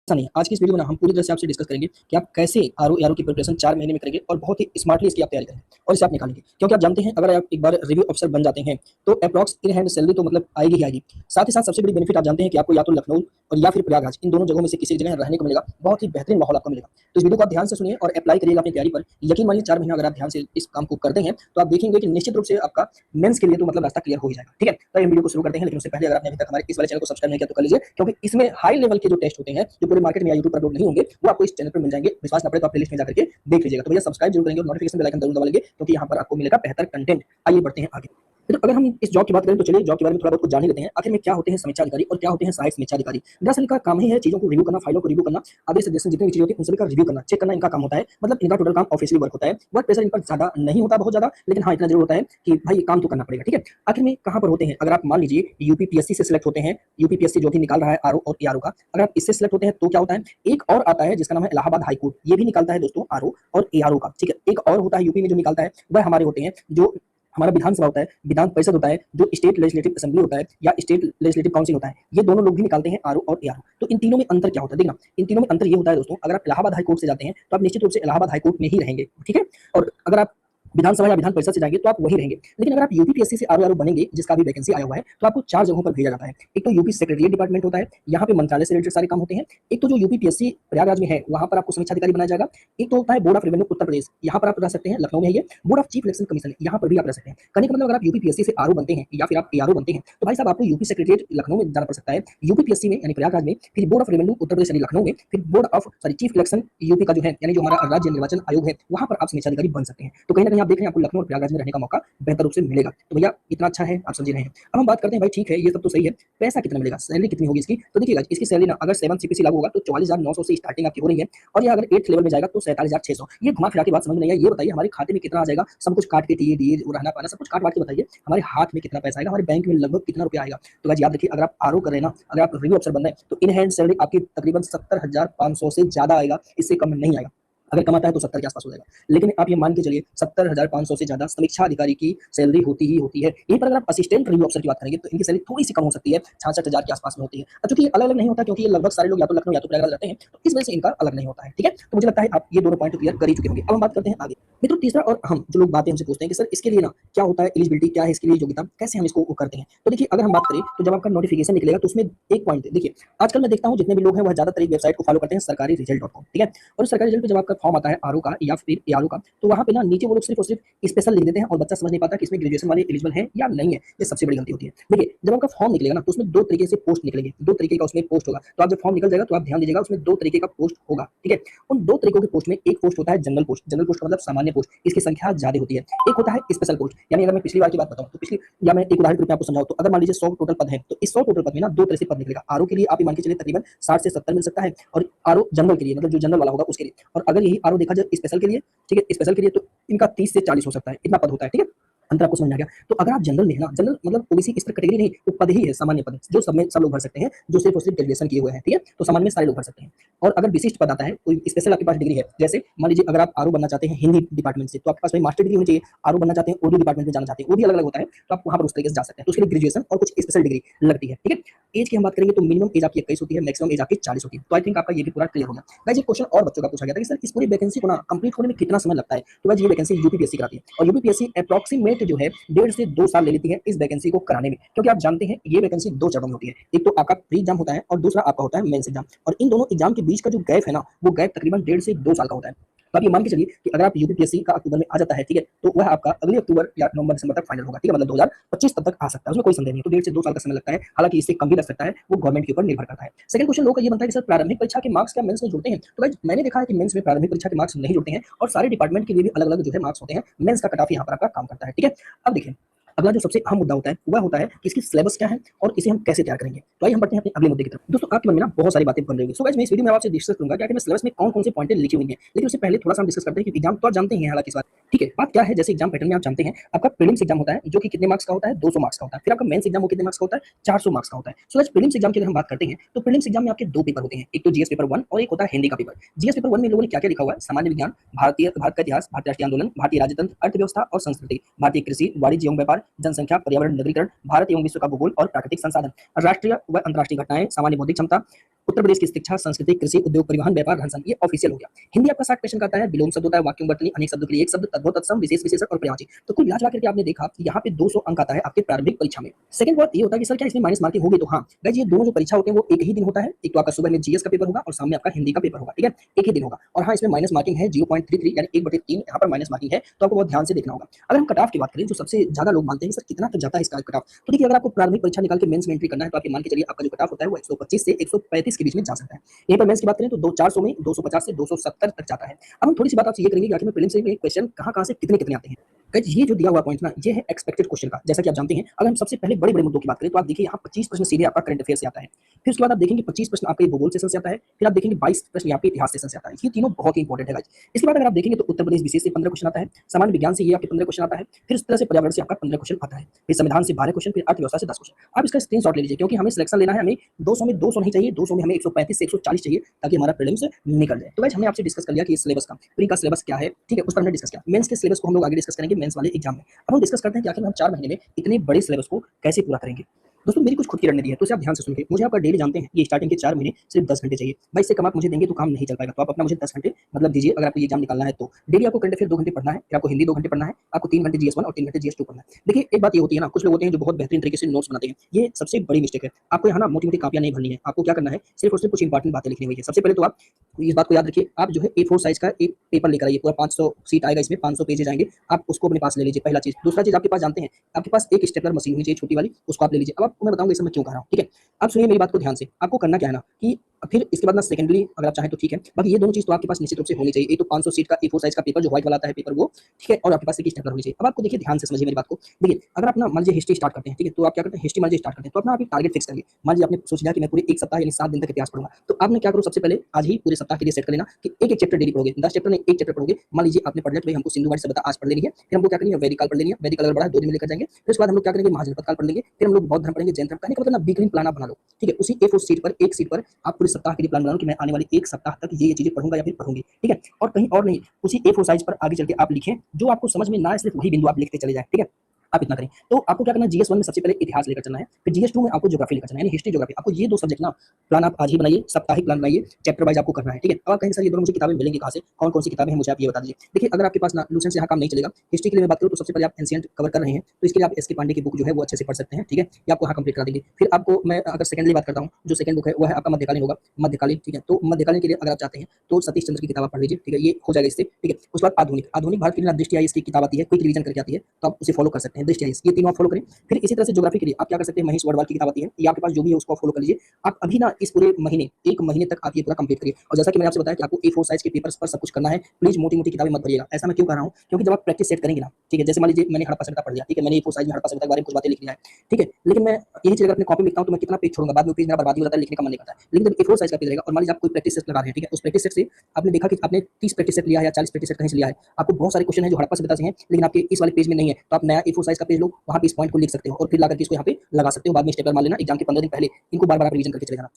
ऐसा नहीं है। आज की इस वीडियो में ना हम पूरी तरह से आपसे डिस्कस करेंगे कि आप कैसे आरओ की प्रिपरेशन 4 महीने में करेंगे और बहुत ही स्मार्टली इसकी आप तैयारी करेंगे और इसे आप निकालेंगे। क्योंकि आप जानते हैं अगर आप एक बार रिव्यू ऑफिसर बन जाते हैं तो अप्रॉक्स इन हैंड सैलरी तो मतलब आएगी ही आएगी। साथ ही साथ सबसे बड़ी बेनिफिट आप जानते हैं कि आपको या तो लखनऊ और या फिर प्रयागराज इन दोनों जगहों में से किसी जगह रहने को मिलेगा। बहुत ही बेहतरीन माहौल आपको मिलेगा। तो इस वीडियो को आप ध्यान से सुनिए और अप्लाई करिएगा अपनी तैयारी पर। यकीन मानिए 4 महीना अगर आप ध्यान से इस काम को करते हैं तो आप देखेंगे कि निश्चित रूप से आपका मेंस के लिए तो मतलब रास्ता क्लियर हो ही जाएगा। ठीक है, तो ये वीडियो को शुरू करते हैं। लेकिन उससे पहले अगर आपने अभी तक हमारे इस वाले चैनल को सब्सक्राइब नहीं किया तो कर लीजिए, क्योंकि इसमें हाई लेवल के जो टेस्ट होते हैं जो पूरे मार्केट में या यूट्यूब पर अपलोड नहीं होंगे वो आपको इस चैनल पर मिल जाएंगे। विश्वास ना पड़े तो आप प्लेलिस्ट में जाकर के देख लीजिएगा। तो भैया सब्सक्राइब जरूर करेंगे और नोटिफिकेशन बेल आइकन जरूर दबा लेंगे, क्योंकि यहाँ पर आपको मिलेगा बेहतर कंटेंट। आइए बढ़ते हैं आगे। तो अगर हम इस जॉब की बात करें तो चलिए जॉब के बारे में थोड़ा बहुत कुछ जान ही लेते हैं। आखिर में क्या होते हैं समीक्षा अधिकारी और क्या होते हैं सहायक समीक्षा अधिकारी। दरअसल इनका काम ही है चीजों को रिव्यू करना, फाइलों को रिव्यू करना, आदेश सजेशन जितनी भी चीजें होती हैं उन सभी का रिव्यू करना, चेक करना इनका काम होता है। मतलब इनका टोटल काम ऑफिशियली वर्क होता है। वर्क प्रेशर इन पर ज्यादा नहीं होता बहुत ज्यादा, लेकिन हाँ इतना जरूर होता है कि भाई ये काम तो करना पड़ेगा। ठीक है, आखिर में कहाँ पर होते हैं? अगर आप मान लीजिए यूपीपीएससी से सिलेक्ट होते हैं, यूपीपीएससी जो कि निकाल रहा है आरओ और एआरओ का, अगर आप इससे सिलेक्ट होते हैं तो क्या होता है, एक और आता है जिसका नाम है इलाहाबाद हाई कोर्ट। ये भी निकालता है दोस्तों आरओ और एआरओ का। ठीक है, एक और होता है यूपी में जो निकालता है, वह हमारे होते हैं जो हमारा विधानसभा होता है, विधान परिषद होता है, जो स्टेट लेजिस्लेटिव असेंबली होता है या स्टेट लेजिस्लेटिव काउंसिल होता है। ये दोनों लोग भी निकालते हैं आरओ और एआरओ। तो इन तीनों में अंतर क्या होता है? देखना, इन तीनों में अंतर ये होता है दोस्तों, अगर आप इलाहाबाद हाई कोर्ट से जाते हैं तो आप निश्चित रूप से इलाहाबाद हाई कोर्ट में ही रहेंगे। ठीक है, और अगर आप विधानसभा या विधान परिषद से जाएंगे तो आप वही रहेंगे। लेकिन अगर आप यूपीपीएससी से आरओ बनेंगे, जिसका भी वैकेंसी आया हुआ है, तो आपको 4 जगहों पर भेजा जाता है। एक तो यूपी सेक्रेटरिएट डिपार्टमेंट होता है, यहाँ पे मंत्रालय से रिलेटेड सारे काम होते हैं। एक तो जो यूपीपीएससी प्रयागराज में है वहां पर आपको समीक्षा अधिकारी बनाया जाएगा। एक तो होता है board of revenue Uttar Pradesh, यहाँ पर आप रह सकते हैं, लखनऊ में है ये। Board of chief election commission यहाँ पर भी आप रह सकते हैं। कहने का मतलब अगर आप यूपीपीएससी से आरओ बनते हैं या फिर आप एआरओ बनते हैं तो भाई साहब आपको यूपी सेक्रेटरिएट लखनऊ में जाना पड़ सकता है, यूपीपीएससी में यानी प्रयागराज में, फिर board of revenue Uttar Pradesh यानी लखनऊ में, फिर board of chief election UP का जो है यानी जो हमारा राज्य निर्वाचन आयोग है वहां पर आप समीक्षा अधिकारी बन सकते हैं। तो कहीं ना कहीं आप देख रहे हैं आपको लखनऊ और प्रयागराज में रहने का मौका बेहतर रूप से मिलेगा। तो भैया इतना अच्छा है, आप समझ रहे हैं। अब हम बात करते हैं भाई ठीक है ये सब तो सही है, पैसा कितना मिलेगा, सैलरी कितनी होगी इसकी? तो देखिएगा इसकी सैलरी ना अगर 7 सीपीसी लागू होगा तो 44,900 से स्टार्टिंग आपकी हो रही है, और ये अगर 8th लेवल में जाएगा तो 47,600। ये घुमा फिरा के बात समझ में नहीं है। ये बताइए हमारे खाते में कितना आ जाएगा, सब कुछ काट के टीए डीए रहना पाना सब कुछ काट वाट के बताइए हमारे हाथ में कितना पैसा आएगा, हमारे बैंक में लगभग कितना रुपया आएगा। तो भाई याद रखिए अगर आप आरओ कर रहे हैं ना, अगर आप रिव्यू अफसर बन रहे हैं तो इन हैंड सैलरी आपकी तकरीबन 70,500 से ज्यादा आएगा, इससे कम नहीं आएगा। अगर कमाता है तो 70 के आसपास हो जाएगा, लेकिन आप ये मान के चलिए 70,500 से ज्यादा समीक्षा अधिकारी की सैलरी होती ही होती है। यहीं पर अगर आप असिस्टेंट रिव्यू अफसर की बात करेंगे तो इनकी सैलरी थोड़ी सी कम हो सकती है, 66,000 के आसपास में होती है। अब चूंकि ये अलग अलग नहीं होता क्योंकि ये लगभग सारे लोग या तो लखनऊ या तो प्रयागराज रहते हैं, तो इस वजह से इनका अलग नहीं होता है। ठीक है, तो मुझे लगता है आप ये दोनों पॉइंट क्लियर कर ही चुके होंगे। अब हम बात करते हैं आगे। मित्रों तीसरा और हम जो लोग बातें हमसे पूछते हैं कि सर इसके लिए ना क्या होता है, एलिजिबिलिटी क्या है, इसके लिए योग्यता कैसे हम इसको करते हैं। तो देखिए अगर हम बात करें तो जब आपका नोटिफिकेशन निकलेगा तो उसमें एक पॉइंट देखिए, आजकल मैं देखता हूँ जितने भी लोग हैं वह ज्यादातर एक वेबसाइट को फॉलो करते हैं, सरकारी रिजल्ट.com। ठीक है, और सरकारी रिजल्ट पे जब आपका फॉर्म आता है आरओ का या फिर एआरओ का, तो वहाँ पे ना नीचे वो लोग सिर्फ और सिर्फ स्पेशल लिख देते हैं और बच्चा समझ नहीं पाता कि इसमें ग्रेजुएशन वाले एलिजिबल हैं या नहीं है। ये सबसे बड़ी गलती होती है। देखिए जब आपका फॉर्म निकलेगा ना तो उसमें 2 तरीके से पोस्ट निकलेंगे, 2 तरीके का उसमें पोस्ट होगा। तो आप जब फॉर्म निकल जाएगा तो आप ध्यान दीजिएगा उसमें 2 तरीके का पोस्ट होगा। ठीक है, उन 2 तरीकों के पोस्ट में एक पोस्ट होता है जनरल पोस्ट। जनरल पोस्ट का मतलब सामान्य पोस्ट, इसकी संख्या ज्यादा होती है। एक होता है स्पेशल पोस्ट, यानी अगर मैं पिछली बार की बात बताऊं तो पिछली या मैं एक उदाहरण के रूप में आपको समझाऊं तो अगर मान लीजिए 100 टोटल पद है तो इस 100 टोटल पद में ना 2 तरह से पद निकलेगा। आरओ के लिए आप ये मान के चलिए तकरीबन 60 से 70 मिल सकता है, और आरओ जनरल के लिए मतलब जो जनरल वाला होगा उसके लिए, और अगर यही आरओ देखा जाए स्पेशल के लिए, ठीक है स्पेशल के लिए, तो इनका 30 से 40 हो सकता है, इतना पद होता है। ठीक है, अंतर आपको समझ में आ गया। तो अगर आप जनरल में है ना, जनरल मतलब ओबीसी इस पर कैटेगरी नहीं, वो पद ही है, सामान्य पद जो सब में सब लोग भर सकते हैं जो सिर्फ और सिर्फ ग्रेजुएशन किए हुए हैं। ठीक है, तो सामान्य में सारे लोग भर सकते हैं। और अगर विशिष्ट पद आता है, कोई स्पेशल आपके पास डिग्री है, जैसे मान लीजिए अगर आप आरओ बनना चाहते हैं हिंदी डिपार्टमेंट से तो आपके पास भाई मास्टर डिग्री होनी चाहिए। आरओ बनना चाहते हैं उर्दू डिपार्टमेंट में जाना चाहते हैं, वो भी अलग अलग होता है, तो आप वहां पर उस तरीके से जा सकते हैं। तो उसके लिए ग्रेजुएशन और कुछ स्पेशल डिग्री लगती है। ठीक है, एज की हम बात करेंगे तो मिनिमम एज आपकी 21 होती है, मैक्सिमम एज आपकी 40 होती है। तो आई थिंक आपका ये भी पूरा क्लियर हो गया। गाइस एक क्वेश्चन और बच्चों का पूछा गया था कि सर इस पूरी वैकेंसी को ना कंप्लीट होने में कितना समय लगता है। तो गाइस ये वैकेंसी यूपीपीएससी कराती है, और यूपीपीएससी अप्रॉक्सीमेट जो है 1.5 से 2 साल ले लेती है इस वैकेंसी को कराने में, क्योंकि आप जानते हैं ये वैकेंसी 2 चरणों में होती है। एक तो आपका प्री एग्जाम होता है और दूसरा आपका होता है मेंस एग्जाम, और इन दोनों एग्जाम के बीच का जो गैप है ना वो गैप तकरीबन 1.5 से 2 साल का होता है। तो आप ये मान के चलिए कि अगर आप यूपीपीएससी का अक्टूबर में आ जाता है, ठीक है, तो वह आपका अगले अक्टूबर या नवंबर दिसंबर तक फाइनल होगा। ठीक है, मतलब 2025 तक आ सकता है, उसमें कोई संदेह नहीं। तो 1.5 से 2 साल का समय लगता है, हालांकि इससे कम भी लग सकता है, वो गवर्नमेंट के ऊपर निर्भर करता है। सेकंड क्वेश्चन लोगों का ये बनता है कि सर प्रारंभिक परीक्षा के मार्क्स क्या मेंस में जुड़ते हैं? तो गाइस मैंने देखा है कि मेंस में प्रारंभिक परीक्षा के मार्क्स नहीं जुड़ते हैं, और सारे डिपार्टमेंट के लिए भी अलग अलग जो है मार्क्स होते हैं। मेंस का कट ऑफ यहाँ पर आपका काम करता है। ठीक है, अब देखिए अगला जो सबसे अहम मुद्दा होता है वह होता है कि इसकी सिलेबस क्या है और इसे हम कैसे तैयार करेंगे। तो आइए हम बढ़ते हैं अपने अगले मुद्दे की तरफ। दोस्तों आपके मन में ना बहुत सारी बातें बन रही होंगी। सो गाइस मैं इस वीडियो में आपसे डिस्कस करूंगा कि आखिर में सिलेबस में कौन-कौन से पॉइंटें लिखी हुई हैं। लेकिन उससे पहले थोड़ा सा हम डिस्कस करते हैं कि एग्जाम तो आप जानते ही हैं हालांकि इस बात ठीक है, बात क्या है जैसे एग्जाम पैटर्न में आप जानते हैं, आपका प्रीलिम्स एग्जाम होता है जो कि कितने मार्क्स का होता है 200 मार्क्स का होता है। फिर आपका मेंस एग्जाम वो कितने मार्क्स का होता है 400 मार्क्स का होता है। सो गाइस प्रीलिम्स एग्जाम की अगर हम बात करते हैं तो प्रीलिम्स एग्जाम में आपके 2 पेपर होते हैं। एक तो जीएस पेपर 1 और एक होता है हिंदी का पेपर। जीएस पेपर 1 में इन लोगों ने क्या-क्या लिखा हुआ है? सामान्य विज्ञान, भारत का इतिहास, भारतीय राष्ट्रीय आंदोलन, भारतीय राजतंत्र, अर्थव्यवस्था और संस्कृति, भारतीय कृषि, वाणिज्य एवं व्यापार, जनसंख्या, पर्यावरण, नगरीकरण, भारत एवं विश्व का भूगोल और प्राकृतिक संसाधन, राष्ट्रीय व अंतर्राष्ट्रीय घटनाएं, सामान्य बौद्धिक क्षमता, उत्तर प्रदेश की शिक्षा, संस्कृति, कृषि, उद्योग, परिवहन, व्यापार, रहन-सहन ये ऑफिशियल हो गया। हिंदी आपका 60 क्वेश्चन का आता है, विलोम शब्द होता है, वाक्यों वर्तनी, अनेक शब्दों के लिए एक शब्द, तद्भव, तत्सम, विशेष, विशेषण और पर्यायवाची। तो कुल मिला-जुला करके आपने देखा कि यहाँ पे 200 अंक आता है आपके प्रारंभिक परीक्षा में। सेकंड बात ये होता है कि सर क्या इसमें माइनस मार्किंग होगी? तो हाँ, गाइस ये दोनों जो परीक्षा होते हैं वो एक ही दिन होता है। एक तो आपका सुबह में जीएस का पेपर होगा और शाम में आपका हिंदी का पेपर होगा, ठीक है? एक ही दिन होगा। और हाँ, इसमें माइनस मार्किंग है 0.33 यानी 1/3 यहाँ पर माइनस मार्किंग है, तो आपको बहुत ध्यान से देखना होगा। अगर हम कट ऑफ की बात करें जो सबसे ज़्यादा लोग मानते हैं सर कितना तक जाता है इसका कट ऑफ? तो देखिए अगर आपको प्रारंभिक परीक्षा निकाल के मेंस में एंट्री करना है तो आप ये मान के चलिए आपका जो कट ऑफ होता है वो 125 से 135 के बीच में जा सकता है। यहीं पर मेंस की बात करें तो 400 में 250 से 270 तक जाता है। अब हम थोड़ी-सी बात आपसे ये करेंगे कि आखिर में प्रीलिम्स में क्वेश्चन कहाँ-कहाँ से कितने-कितने आते हैं। गाइस ये जो दिया हुआ पॉइंट ना ये है एक्सपेक्टेड क्वेश्चन का। जैसा कि आप जानते हैं अगर हम सबसे पहले बड़े-बड़े मुद्दों की बात करें तो आप देखिए यहाँ 25 प्रश्न सीधे आपका करंट अफेयर से आता है। फिर उसके बाद आप देखेंगे 25 प्रश्न आपके भूगोल सेशन से आता है। फिर आप देखेंगे 22 प्रश्न यहाँ पे इतिहास सेशन से आता है। ये तीनों बहुत ही इंपॉर्टेंट है गाइस। इसके बाद अगर आप देखेंगे तो उत्तर प्रदेश विशेष से 15 क्वेश्चन आता है। सामान्य विज्ञान से ये आपके 15 क्वेश्चन आता है। फिर इस तरह से पर्यावरण से आपका 15 क्वेश्चन आता है। फिर संविधान से 12 क्वेश्चन, फिर अर्थव्यवस्था से 10 क्वेश्चन। आप इसका स्क्रीनशॉट ले लीजिए क्योंकि हमें सिलेक्शन लेना है, हमें 200 में 200 नहीं चाहिए, 200 में हमें 135 से 140 चाहिए ताकि हमारा प्रीलिम्स निकल जाए। तो गाइस हमने आपसे डिस्कस कर लिया कि इस सिलेबस का, प्री का सिलेबस क्या है, ठीक है? उस पर हमने डिस्कस किया। मेंस के सिलेबस को हम लोग आगे डिस्कस करेंगे मेंस वाले एग्जाम में। अब हम डिस्कस करते हैं कि आखिर हम 4 महीने में इतने बड़े सिलेबस को कैसे पूरा करेंगे। दोस्तों मेरी कुछ खुद की रणनीति है तो इसे आप ध्यान से सुनिए। मुझे आपका डेली जानते हैं ये स्टार्टिंग के 4 महीने सिर्फ 10 घंटे चाहिए। भाई इससे कम आप मुझे देंगे तो काम नहीं चल पाएगा। तो आप अपना मुझे 10 घंटे मतलब दीजिए अगर आपको ये एग्जाम निकालना है तो। डेली आपको करंट अफेयर 2 घंटे पढ़ना है, फिर आपको हिंदी 2 घंटे पढ़ना है, आपको 3 घंटे जीएस 1 और 3 घंटे जीएस 2 पढ़ना है। देखिए एक बात ये होती है ना कुछ लोग होते हैं जो बहुत बेहतरीन तरीके से नोट्स बनाते हैं। ये सबसे बड़ी मिस्टेक है। आपको यहाँ ना मोटी-मोटी कॉपियां नहीं भरनी है। आपको क्या करना है सिर्फ और सिर्फ कुछ इंपॉर्टेंट बातें लिखनी हुई है। सबसे पहले तो आप इस बात को याद रखिए, आप जो है A4 साइज का एक पेपर लेकर आइए। पूरा 500 सीट आएगा इसमें, 500 पेजेज आएंगे। आप उसको अपने पास ले लीजिए पहला चीज़। दूसरा चीज़ आपके पास जानते हैं, आपके पास एक स्टेपलर मशीन होनी चाहिए छोटी वाली, उसको आप ले लीजिए। अब आपको मैं बताऊँगा इसे मैं क्यों कह रहा हूँ, ठीक है? अब सुनिए मेरी बात को ध्यान से। आपको करना क्या है ना कि फिर इसके बाद ना सेकेंडरी अगर आप चाहें तो ठीक है। बाकी ये दोनों चीज़ तो आपके पास निश्चित रूप से होनी चाहिए। एक तो 500 सीट का A4 साइज का पेपर जो व्हाइट वाला आता है पेपर वो, ठीक है? और आपके पास एक स्टेपलर होनी चाहिए। अब आपको देखिए ध्यान से समझिए मेरी बात को। देखिए अगर आप ना मान लीजिए हिस्ट्री स्टार्ट करते हैं, ठीक है? तो आप क्या करते हैं हिस्ट्री मान लीजिए स्टार्ट करते हैं तो अपना आप एक टारगेट फिक्स करिए। मान लीजिए आपने सोच लिया कि मैं पूरे 1 सप्ताह यानी 7 दिन तक इतिहास पढ़ूंगा। तो आपने क्या करो सबसे पहले आज ही पूरे सप्ताह के लिए सेट कर लेना कि एक-एक चैप्टर डेली पढ़ोगे। 10 चैप्टर नहीं, 1 चैप्टर पढ़ोगे। मान लीजिए आपने पढ़ लिया कि भाई हमको सिंधु घाटी सभ्यता आज पढ़ लेनी है। फिर हमको क्या करनी है वैदिक काल पढ़ लेनी है। वैदिक काल अगर बड़ा है 2 दिन में लेकर जाएंगे। फिर उसके बाद हम लोग क्या करेंगे महाजनपद काल पढ़ लेंगे। फिर हम लोग बौद्ध धर्म पढ़ेंगे, जैन धर्म। कहने का मतलब ना वीकली प्लान आप बना लो, ठीक है? उसी A4 सीट पर एक सीट पर आप पूरे सप्ताह के लिए प्लान बना लो कि मैं आने वाले 1 सप्ताह तक ये चीज़ें पढ़ूंगा या फिर पढ़ूंगी, ठीक है? और कहीं और नहीं, उसी A4 साइज पर आगे चल के आप लिखें, जो आपको समझ में ना आए सिर्फ वही बिंदु आप लिखते चले जाएं, ठीक है? आप इतना करें। तो आपको क्या करना है जीएस 1 में सबसे पहले इतिहास लेकर चलना है, फिर जीएस 2 में आपको ज्योग्राफी लेकर चलना है, यानी हिस्ट्री ज्योग्राफी। आपको ये 2 सब्जेक्ट ना प्लान आप आज ही बनाइए, साप्ताहिक प्लान बनाइए, चैप्टर वाइज आपको करना है, ठीक है? अब आप कहेंगे सर ये दोनों मुझे किताबें मिलेंगी कहाँ से? कौन-कौन सी किताबें हैं मुझे आप ये बता दीजिए। देखिए अगर आपके पास ना लूसेंट से यहाँ काम नहीं चलेगा, हिस्ट्री के लिए मैं बात करूँ तो सबसे पहले आप एंशिएंट कवर कर रहे हैं, तो इसके लिए आप एसके पांडे की बुक जो है वो अच्छे से पढ़ सकते हैं, ठीक है? ये आपको यहाँ कंप्लीट करा देंगे। फिर आपको मैं अगर सेकेंडली बात करता हूँ, जो सेकंड बुक है वो है आपका मध्यकालीन होगा, मध्यकालीन, ठीक है? तो मध्यकालीन के लिए अगर आप चाहते हैं तो सतीश चंद्र की किताब आप पढ़ लीजिए, ठीक है? ये हो जाएगा इससे, ठीक है? उसके बाद आधुनिक, आधुनिक भारत के लिए दृष्टि आईएएस की किताब आती है, क्विक रिवीजन करके आती है, तो आप उसे फॉलो कर सकते हैं, दृष्टि आईएएस। ये तीनों आप फॉलो करें। फिर इसी तरह से ज्योग्राफी के लिए आप क्या कर सकते हैं महेश वर्डवाल की किताब आती है, ये आपके पास जो भी है उसको फॉलो कर लीजिए। आप अभी ना इस पूरे महीने 1 महीने तक आप ये पूरा कंप्लीट करिए। और जैसा कि मैंने आपसे बताया कि आपको A4 साइज के पेपर्स पर सब कुछ करना है, प्लीज मोटी-मोटी किताबें मत भरिएगा। ऐसा मैं क्यों कर रहा हूँ? क्योंकि जब आप प्रैक्टिस सेट करेंगे ना, ठीक है? जैसे मान लीजिए मैंने हड़प्पा सभ्यता पढ़ लिया, ठीक है? मैंने A4 साइज में हड़प्पा सभ्यता के बारे में कुछ बातें लिख लिया है, ठीक है? लेकिन मैं यही चीज़ अगर अपनी कॉपी में लिखता हूँ तो मैं कितना पेज छोड़ूंगा, बाद में पेज मेरा बर्बादी हो जाता है, लिखने का मन नहीं करता है। लेकिन जब A4 साइज का पेज रहेगा और मान लीजिए आप कोई प्रैक्टिस सेट लगा रहे हैं, ठीक है? उस प्रैक्टिस सेट से आपने देखा कि आपने 30 प्रैक्टिस सेट लिया है या 40 प्रैक्टिस सेट कहीं से लिया है, आपको बहुत सारे क्वेश्चन हैं जो हड़प्पा सभ्यता से हैं, लेकिन आपके इस वाले पेज में नहीं है, तो आप नया A4 साइज का पेज लो, वहाँ पे इस पॉइंट को लिख सकते हो और फिर लाकर के इसको यहाँ पे लगा सकते हो। बाद में स्टेपलर मार लेना, एग्जाम के 15 दिन पहले इनको बार-बार आप रिवीजन करके चले जाना।